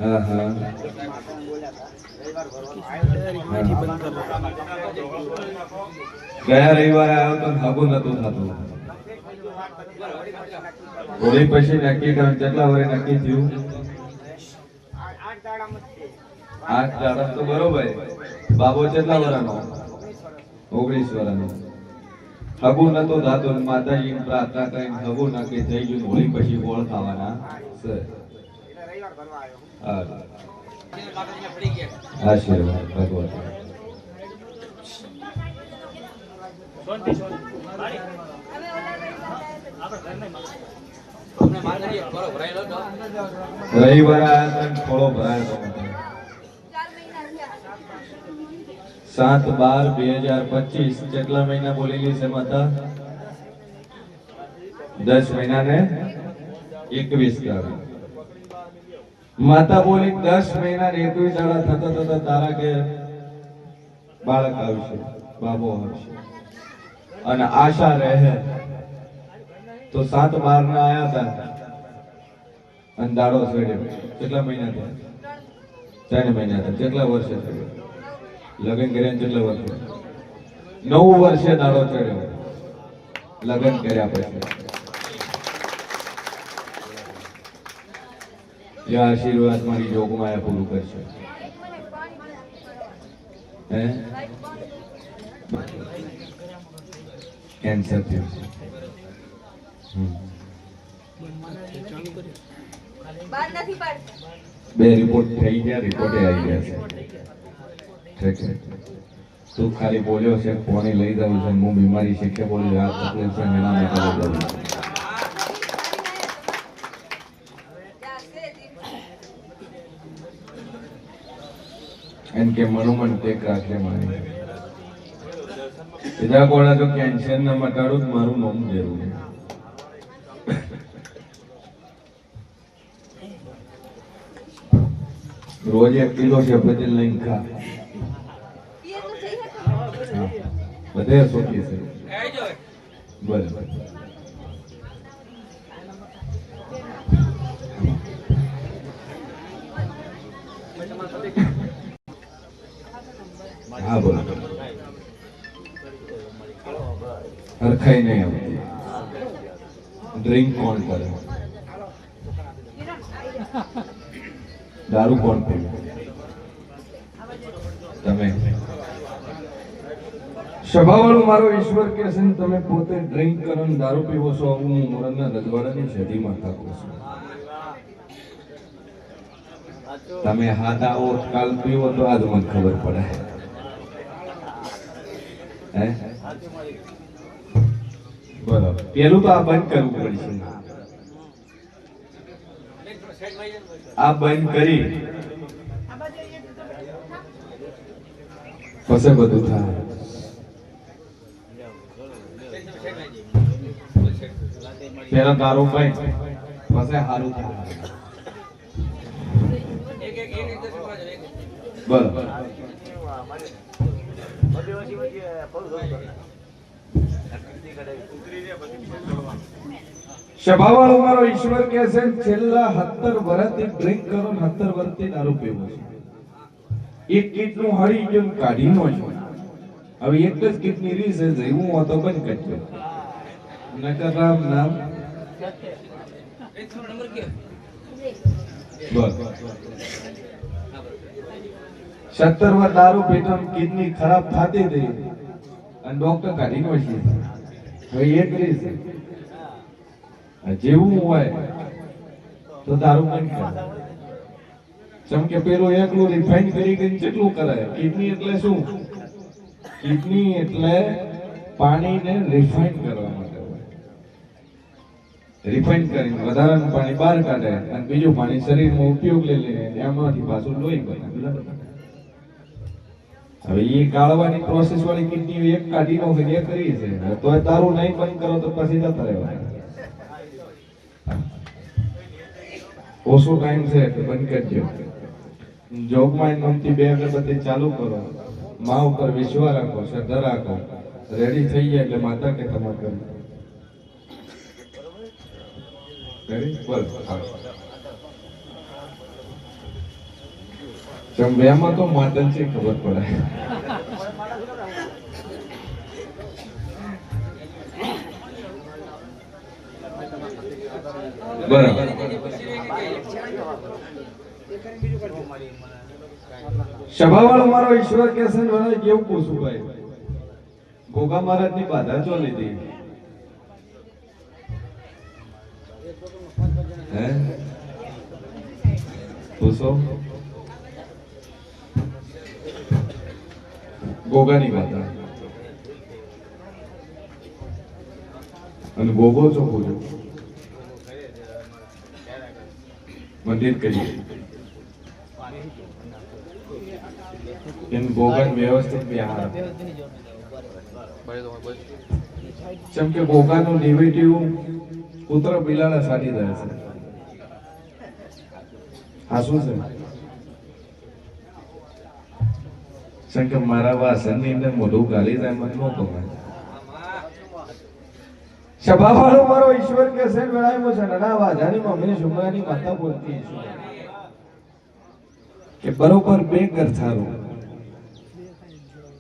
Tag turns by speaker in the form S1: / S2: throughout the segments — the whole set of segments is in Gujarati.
S1: હા હા ગયા રવિવારે આવ્યો તો હાગું નતું થતું. હોળી પછી નક્કી કર્યું. કેટલા વર્ષ નક્કી થયું? 8 દાડા તો બરોબર. બાબો કેટલા વર્ષનો? 19 વર્ષનો. હગું નતું થતું. માતાજી પ્રાર્થના કરીને હગું નક્કી થઈ ગયું. હોળી પછી ગોળ ખાવાના છે. આશીર્વાદ ભગવાન. રવિવારે થોડો ભરાયો 7/12/2025. કેટલા મહિના બોલેલી છે માતા? 10 મહિના ને 21 દાડા. માતા બોલી 10 મહિના ને 21 દાડા થતા થતા તારા કે બાળક આવશે, બાબો આવશે અને આશા રહે. તો 7/12 ના આયા હતા અને દાડો છેડ્યો. કેટલા મહિના થયા? 4 મહિના થયા. કેટલા વર્ષે થયો? લગ્ન કર્યા કેટલા વર્ષે? 9 વર્ષે દાડો ચડ્યો. લગ્ન કર્યા પછી એ આશીર્વાદ મારી જોગમાં પૂરું કરશે. હે કેન્સર થયું છે. બે રિપોર્ટ થઈ ગયા. રિપોર્ટે આવી ગયા છે. તું ખાલી બોલ્યો છે કોને લઈ જવું છે, હું બીમારી છે કે બોલ્યો આ તકલીફ છે એના માટે લઈ જવું છે. એમ કે મનોમન ટેક રાખે મારી સીધા કોળા તો કેન્સર ના મટાડું જ મારું નામ જરૂરી. રોજ 1 કિલો સફરજન લઈને ખા. બધે સોચી છે બરાબર. હા બોલો. હરખાઈ નહીં આવતી. ડ્રિંક કોણ કરે? દારૂ કોણ પીવે? તમે. સભાવાળું મારો ઈશ્વર કે છે તમે પોતે ડ્રિંક કરો ને દારૂ પીવો છો. હું મોરલના રજવાડાની સદીમાં થાકું છું. તમે હાથ આવો કાલ પીવો તો આજ મને ખબર પડે. હે બરાબર. પેલું તો આ બંધ કરવું પડશે. આ બંધ કરી પછી બધું થાય. પેલા દારૂ પી પછી સારું થાય. બરાબર. સભાવાળો મારો ઈશ્વર કહે છે છેલ્લા 17 વર્ષથી ડ્રિંક કરો ને 17 વર્ષથી દારૂ પીવો છે. એક કીટનું હળી ગયું કાઢી નો છો. હવે એક જ કીટની રીસ છે હું હતો બંધ કરજો. નકર રામ નામ બસ 17 વાર દારૂ પીતો કિડની ખરાબ થતી હતી અને ડોક્ટર કાઢી નો છે. હવે એક રીસ જેવું હોય તો દારૂ બંધ કરે. જેમ કે પેલું એકલું રિફાઇન કરી કરીને કેટલું કરે. કિડની એટલે શું? કિડની એટલે પાણીને રિફાઇન કરવા માટે હોય. રિફાઇન કરીને વધારાનું પાણી બહાર કાઢે અને બીજું પાણી શરીરમાં ઉપયોગ લઈ લે. એમાંથી પાછું લોહી બને. હવે એ કાઢવાની પ્રોસેસ વાળી કિડની એક કાઢી નો કરી છે. તો દારૂ નહીં બંધ કરો તો પછી જતા રહેવાના. ઓછો ટાઈમ છે એટલે બંધ કરજો. જોગમાં મમતી 2 અગરબત્તી ચાલુ કરો. મા ઉપર વિશ્વાસ રાખો, શ્રદ્ધા રાખો. રેડી થઈ જાય એટલે માતા કે તમારે કરી. બોલ. વેમાં તો માતન છે ખબર પડે. બરાબર. સભાવાળો મારો ઈશ્વર કેસન વળે કેવું પૂછું ભાઈ, ગોગા મહારાજ ની બાધા ચો લીધી હે પૂછો. ગોગાની બાધા અને ગોગો છો પૂછો મંદિર કરીએ इन गोगन व्यवस्थित बिहार જેમ કે ગોગાનું નેગેટિવ પુત્ર બિલાડા સાટી રહે છે. હા શું છે જેમ કે મારા વાસણની અંદર મોઢું ગાલી જાય મત નો ગમે. સભાવાળો મારો ઈશ્વર કે છે વેળાયો છે નાના વાજાની મમ્મી સુમરાની માતા બોલતી કે બરોબર બે ઘર થારું,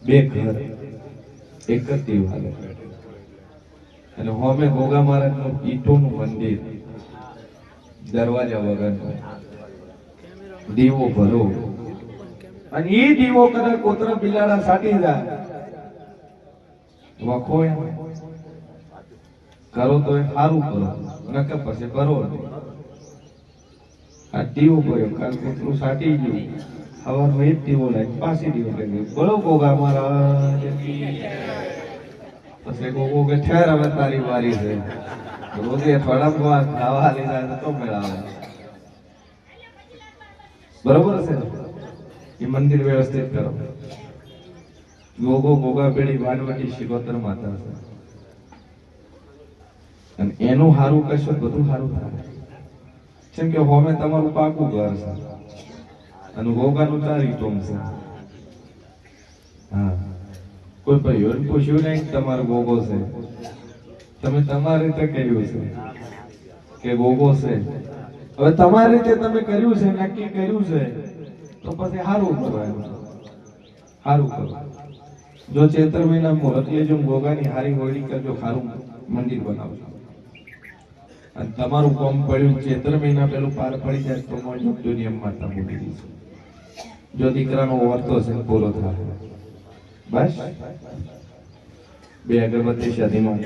S1: બે ઘર એક જ દિવાલે અને હોમે ગોગા મહારાજ નું ઈટોનું મંદિર, દરવાજા વગરનું દીવો ભરો અને ઈ દીવો કદાચ કોતરા બિલાડા સાટી જાય વખો કરો તો એ સારું કરો, નકર પછી કરો નહીં. આ દીવો ભર્યો કાલ કોતરું સાટી ગયું, સવારમાં એક દીવો લાગી પાછી દીવો લાગી. બોલો ગોગા મહારાજ. પછી ગોગો કે ઠેર હવે તારી વારી છે, રોજે અઠવાડિયામાં ખાવા લીધા તો મેળાવે. બરોબર છે એ મંદિર વ્યવસ્થિત કરો. ગોગો ગોગા પેઢી વાનવટી શિકોતર માતા છે અને એનું સારું કરશો બધું સારું થાય. જેમ કે હોમે તમારું પાકું ઘર છે અને ગોગાનું તારી ટોમ છે. હા કોઈ ભાઈઓને પૂછ્યું નહીં તમારો ગોગો છે, તમે તમારી રીતે કર્યું છે કે ગોગો છે. હવે તમારી રીતે તમે કર્યું છે, નક્કી કર્યું છે તો પછી સારું કરવાનું, સારું કરો. જો ચૈત્ર મહિના મુહૂર્ત લેજો, ગોગાની હારી હોળી કરજો, સારું મંદિર બનાવજો અને તમારું કામ પડ્યું ચૈત્ર મહિના પેલું પાર પડી જાય તો મોજો નિયમ માતા મૂકી દીધું. જો દીકરાનો વર્તો છે પૂરો થાય બસ બે અગરબત્તી શાદીમાં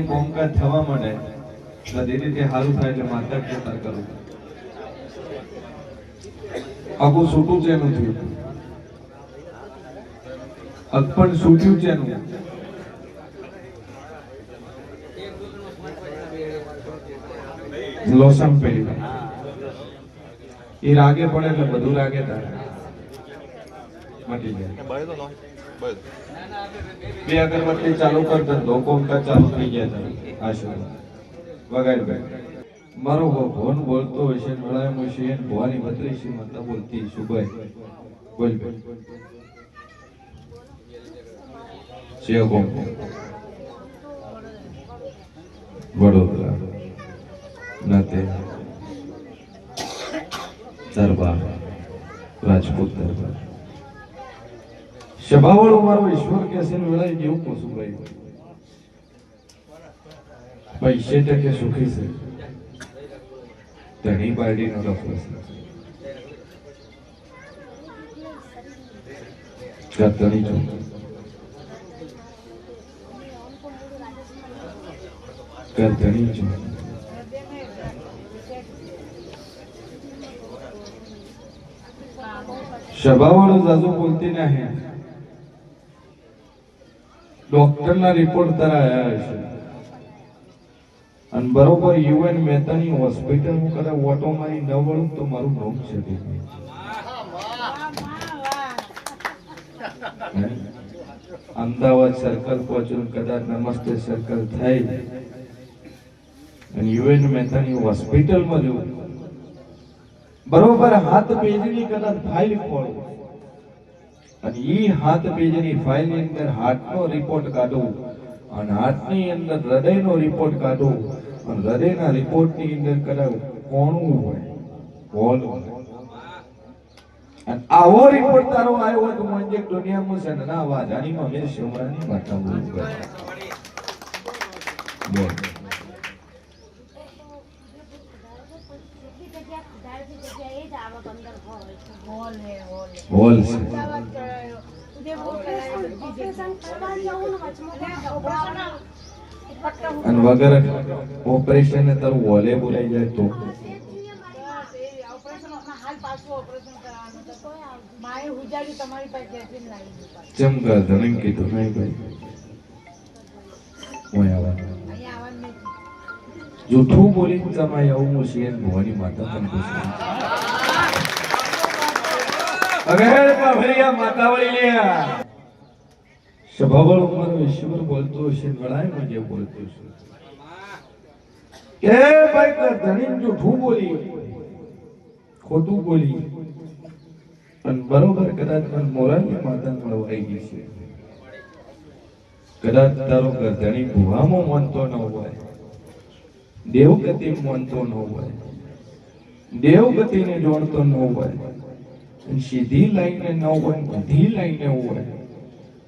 S1: કોમકાજ થવા માંડે બધી રીતે સારું થાય એટલે માતા કૃપા કરું. આખું છૂટું છે એનું થયું, અગપણ છૂટ્યું છે એનું. લોસમ પેલી એ રાગે પડે એટલે બધું રાગે તારે મટી જાય. બે અગરબત્તી ચાલુ કર દો, કોમકાજ ચાલુ થઈ ગયા છે. આશીર્વાદ વગાડ ભાઈ મારો ભવન બોલતો હશે, મેળાયો હશે, ભવાની ભત્રીસી માતા બોલતી સુભાઈ બોલ શિવગોમ વડોદરા નાતે દરબાર રાજપૂત દરબાર. સભાવાળો મારો ઈશ્વર કે છે વેળાએ જેવું પૂછું ભાઈ, પૈસે ટકે સુખી છે ધણી પાર્ટીનો રફો છે ધણી છો ધણી છો. સભાવાળો જાજુ બોલતી નહીં, ડોક્ટર ના રિપોર્ટ તારા આયા હશે અને બરોબર યુએન મહેતાની હોસ્પિટલ હું કદાચ ઓટો મારી ન વળું તો મારું નામ છે. અમદાવાદ સર્કલ પહોંચ્યું કદાચ નમસ્તે સર્કલ થઈ અને યુએન મહેતાની હોસ્પિટલમાં જવું, બરોબર હાથ પેજની કદાચ ફાઇલ ખોલું અને ઈ હાથ પેજની ફાઇલ ની અંદર હાર્ટનો રિપોર્ટ કાઢું અને હાર્ટની અંદર હૃદયનો રિપોર્ટ કાઢું અને હૃદયના રિપોર્ટની અંદર કદાચ કોણું હોય હોલ હોય અને આવો રિપોર્ટ તારો આવ્યો હોય તો મને દુનિયામાં છે ને ના વાજાનીમાં મેં શિવરાની માતા બોલ બોલ હોલ છે અને વગર ઓપરેશન ને તારું વોલે બોલાઈ જાય તો ચમકા ધણી કીધું નહીં ભાઈ ઓય આવા જૂઠું બોલી તમારે આવું મુશિયન ભવાની માતા તને પૂછે અરે ભૈયા માતા વળી લે સભાવળ ઉંમર ઈશ્વર બોલતો છે વળાય મને બોલતો છે કે ભાઈ કર ધણી જૂઠું બોલી ખોટું બોલી અને બરોબર કદાચ મને મોરાની માતા મળવાઈ ગઈ છે કદાચ તારો ગરધણી ભુવામાં માનતો ન હોય દેવગતિ માનતો ન હોય દેવગતિને જોડતો ન હોય સીધી લાઈને ન હોય ઊંધી લાઈને હોય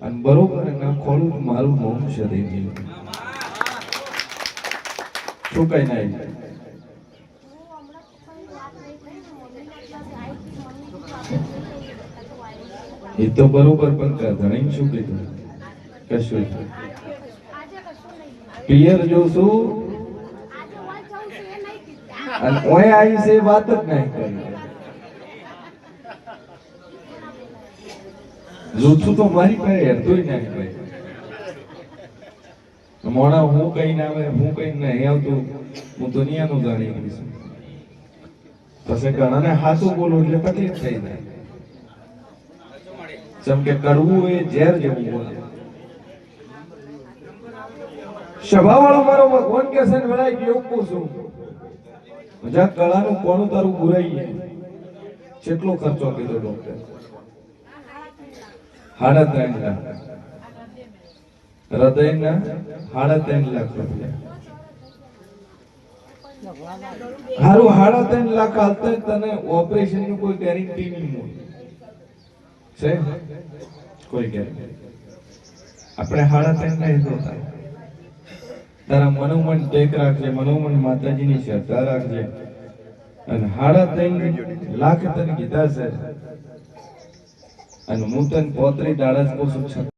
S1: અને બરોબર ના ખોલું મારું નામ છે દેવી શું કઈ નહીં એ તો બરોબર પણ ગરધણી શું કીધું કશું ક્લિયર જોશું અને ઓય આવી છે વાત જ નહીં કરી જૂઠું તો મારી પાસે હેરતું નહીં ભાઈ મોણા હું કઈ ના આવે હું કઈ નહીં આવતું હું દુનિયાનું જાણી ગઈ છું પછી ઘણાને હાથું બોલું એટલે તકલીફ થઈ જાય જેમ કે કડવું એ ઝેર જેવું બોલે સભાવાળો મારો ભગવાન કે છે વળાઈ કેવું પૂછું મજા કળાનું કોણું તારું બુરાઈ કેટલો ખર્ચો કીધો ડોક્ટર 3.5 લાખ હૃદયના 3.5 લાખ રૂપિયા હારું 3.5 લાખ હાલતા તને ઓપરેશન ની કોઈ ગેરંટી નહીં મળે છે કોઈ ગેરંટી આપણે 3.5 નહીં જોતા તારા મનોમન ટેક રાખજે મનોમન માતાજીની શ્રદ્ધા રાખજે અને 3.5 લાખ તને કીધા છે અને હું તને 35 દાડા જ કહું છું